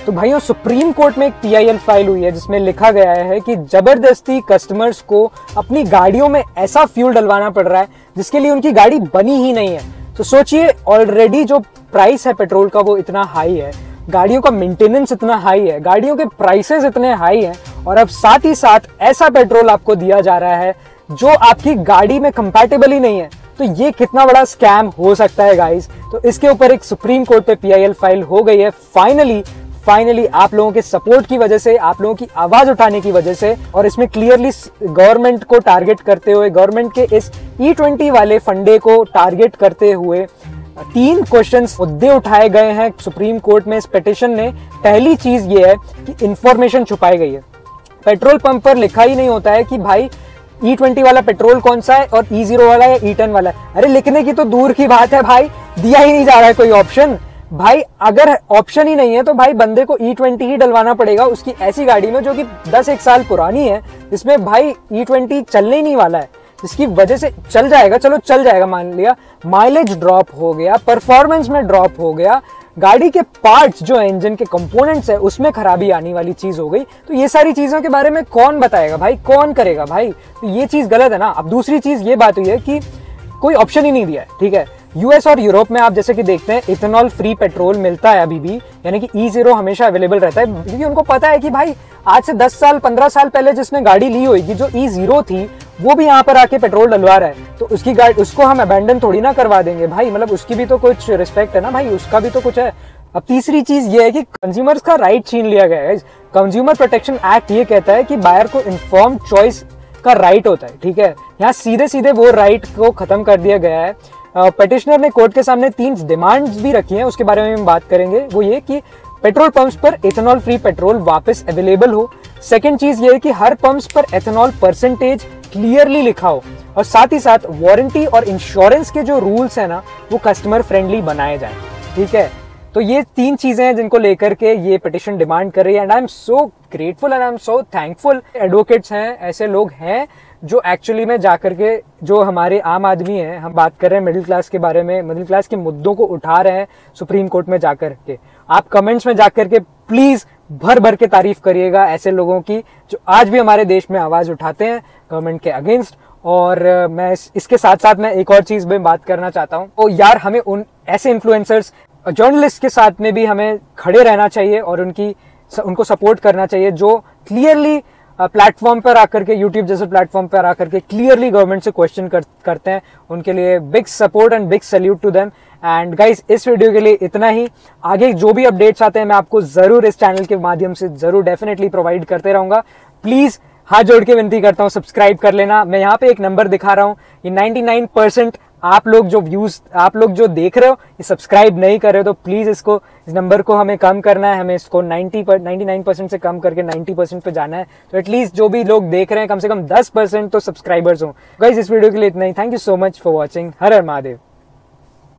तो भाइयों supreme court में एक PIL फाइल हुई है जिसमें लिखा गया है कि जबरदस्ती कस्टमर्स को अपनी गाड़ियों में ऐसा फ्यूल डलवाना पड़ रहा है जिसके लिए उनकी गाड़ी बनी ही नहीं है। तो सोचिए ऑलरेडी जो प्राइस है पेट्रोल का वो इतना हाई है, गाड़ियों का मेंटेनेंस इतना हाई है, गाड़ियों के प्राइसेस इतने हाई हैं, और अब साथ ही साथ ऐसा पेट्रोल आपको दिया जा रहा है जो आपकी गाड़ी में कंपैटिबल ही नहीं है। तो ये कितना बड़ा स्कैम हो सकता है गाइस। तो इसके ऊपर एक सुप्रीम कोर्ट पे PIL फाइल हो गई है फाइनली आप लोगों के सपोर्ट की वजह से, आप लोगों की आवाज उठाने की वजह से, और इसमें क्लियरली गवर्नमेंट को टारगेट करते हुए, गवर्नमेंट के इस E20 वाले फंडे को टारगेट करते हुए 3 क्वेश्चंस मुद्दे उठाए गए हैं सुप्रीम कोर्ट में इस पिटीशन ने। पहली चीज ये है कि इंफॉर्मेशन छुपाई गई है। पेट्रोल पंप पर लिखा ही नहीं होता है कि भाई E20 वाला पेट्रोल कौन सा है और E0 वाला या E10 वाला है। अरे लिखने की तो दूर की बात है भाई, दिया ही नहीं जा रहा है कोई ऑप्शन। भाई अगर ऑप्शन ही नहीं है तो भाई बंदे को E20 ही डलवाना पड़ेगा उसकी ऐसी गाड़ी में जो कि 10-1 साल पुरानी है, जिसमें भाई E20 चलने ही नहीं वाला है, जिसकी वजह से चल जाएगा, चलो चल जाएगा मान लिया, माइलेज ड्रॉप हो गया, परफॉर्मेंस में ड्रॉप हो गया, गाड़ी के पार्ट्स जो इंजन के कंपोनेंट्स है उसमें खराबी आने वाली चीज हो गई। तो ये सारी चीजों के बारे में कौन बताएगा भाई, कौन करेगा भाई? तो ये चीज गलत है ना। अब दूसरी चीज ये बात हुई है कि कोई ऑप्शन ही नहीं दिया है, ठीक है। US और यूरोप में आप जैसे कि देखते हैं इथेनॉल फ्री पेट्रोल मिलता है अभी भी, यानी कि E0 हमेशा अवेलेबल रहता है, क्योंकि उनको पता है कि भाई आज से 10 साल 15 साल पहले जिसने गाड़ी ली होगी जो E0 थी वो भी यहाँ पर आके पेट्रोल डलवा रहा है, तो उसकी गाड़ी उसको हम अबैंडन थोड़ी ना करवा देंगे भाई, मतलब उसकी भी तो कुछ रिस्पेक्ट है ना भाई, उसका भी तो कुछ है। अब तीसरी चीज ये है कि कंज्यूमर्स का राइट छीन लिया गया है। कंज्यूमर प्रोटेक्शन एक्ट ये कहता है कि बायर को इन्फॉर्म्ड चॉइस का राइट होता है, ठीक है। यहाँ सीधे सीधे वो राइट को खत्म कर दिया गया है। पेटिशनर ने कोर्ट के सामने 3 डिमांड्स भी रखी हैं, उसके बारे में हम बात करेंगे। वो ये कि पेट्रोल पंप्स पर एथेनॉल फ्री पेट्रोल वापस अवेलेबल हो। सेकंड चीज ये है कि हर पंप्स पर एथेनॉल परसेंटेज क्लियरली लिखा हो, और साथ ही साथ वारंटी और इंश्योरेंस के जो रूल्स है ना वो कस्टमर फ्रेंडली बनाए जाए, ठीक है। तो ये 3 चीजें हैं जिनको लेकर के ये पिटीशन डिमांड कर रही है, and I am so grateful and I am so thankful. Advocates हैं, ऐसे लोग हैं जो एक्चुअली में जाकर के, जो हमारे आम आदमी हैं, हम बात कर रहे हैं मिडिल क्लास के बारे में, मिडिल क्लास के मुद्दों को उठा रहे हैं सुप्रीम कोर्ट में जाकर के। आप कमेंट्स में जाकर के प्लीज भर भर के तारीफ करिएगा ऐसे लोगों की जो आज भी हमारे देश में आवाज उठाते हैं गवर्नमेंट के अगेंस्ट। और मैं इसके साथ साथ मैं एक और चीज में बात करना चाहता हूँ, तो यार हमें उन ऐसे इन्फ्लुएंसर्स, जर्नलिस्ट के साथ में भी हमें खड़े रहना चाहिए और उनको सपोर्ट करना चाहिए जो क्लियरली प्लेटफॉर्म पर आकर के, यूट्यूब जैसे प्लेटफॉर्म पर आकर के क्लियरली गवर्नमेंट से क्वेश्चन करते हैं। उनके लिए big support and big salute to them. And guys इस वीडियो के लिए इतना ही। आगे जो भी अपडेट्स आते हैं मैं आपको जरूर इस चैनल के माध्यम से जरूर डेफिनेटली प्रोवाइड करते रहूंगा। प्लीज हाथ जोड़ के विनती करता हूँ सब्सक्राइब कर लेना। मैं यहाँ पे एक नंबर दिखा रहा हूँ, ये 99% आप लोग जो देख रहे हो ये सब्सक्राइब नहीं कर रहे हो, तो प्लीज इस नंबर को हमें कम करना है। हमें इसको 99% से कम करके 90% पे जाना है। तो एटलीस्ट जो भी लोग देख रहे हैं कम से कम 10% तो सब्सक्राइबर्स हो। गाइस इस वीडियो के लिए इतना ही। Thank you so much for watching. हर हर महादेव।